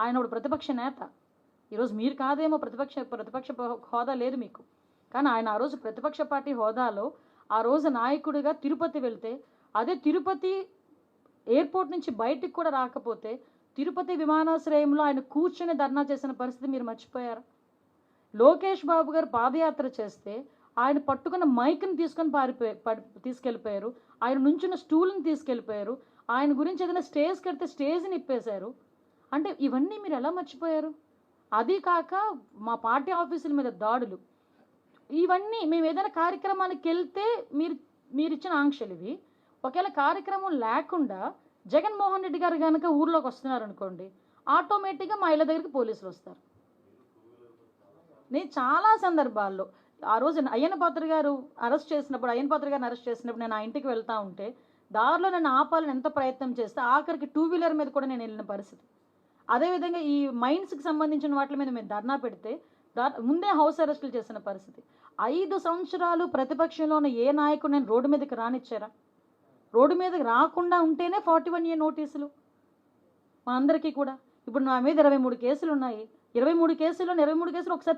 ఆయన ఒక ప్రతిపక్ష నేత. ఈరోజు మీరు కాదేమో ప్రతిపక్ష హోదా లేదు మీకు. కానీ ఆయన ఆ రోజు ప్రతిపక్ష పార్టీ హోదాలో ఆ రోజు నాయకుడిగా తిరుపతి వెళ్తే, అదే తిరుపతి ఎయిర్పోర్ట్ నుంచి బయటికి కూడా రాకపోతే తిరుపతి విమానాశ్రయంలో ఆయన కూర్చొని ధర్నా చేసిన పరిస్థితి మీరు మర్చిపోయారా? లోకేష్ బాబు గారు పాదయాత్ర చేస్తే ఆయన పట్టుకున్న మైక్ని తీసుకొని తీసుకెళ్ళిపోయారు. ఆయన నుంచున్న స్టూల్ని తీసుకెళ్ళిపోయారు. ఆయన గురించి ఏదైనా స్టేజ్ కడితే స్టేజ్ని ఇప్పేశారు. అంటే ఇవన్నీ మీరు ఎలా మర్చిపోయారు? అది కాక మా పార్టీ ఆఫీసుల మీద దాడులు, ఇవన్నీ మేము ఏదైనా కార్యక్రమానికి వెళ్తే మీరిచ్చిన ఆంక్షలు ఇవి. ఒకవేళ కార్యక్రమం లేకుండా జగన్మోహన్ రెడ్డి గారు కనుక ఊర్లోకి వస్తున్నారు అనుకోండి, ఆటోమేటిక్గా మా ఇళ్ళ దగ్గరికి పోలీసులు వస్తారు. నేను చాలా సందర్భాల్లో ఆ రోజు అయ్యన్న పాత్ర గారిని అరెస్ట్ చేసినప్పుడు నేను ఆ ఇంటికి వెళ్తా ఉంటే దారిలో నన్ను ఆపాలని ఎంత ప్రయత్నం చేస్తే ఆఖరికి 2 వీలర్ మీద కూడా నేను వెళ్ళిన పరిస్థితి. అదేవిధంగా ఈ మైన్స్కి సంబంధించిన వాటి మీద మేము ధర్నా పెడితే ముందే హౌస్ అరెస్టులు చేసిన పరిస్థితి. 5 సంవత్సరాలు ప్రతిపక్షంలో ఉన్న ఏ నాయకుడు నేను రోడ్డు మీదకి రానిచ్చారా? రోడ్డు మీదకి రాకుండా ఉంటేనే 41A నోటీసులు మా అందరికీ కూడా. ఇప్పుడు నా మీద 23 కేసులు ఉన్నాయి. 23 కేసుల్లో 23 కేసులు ఒకసారి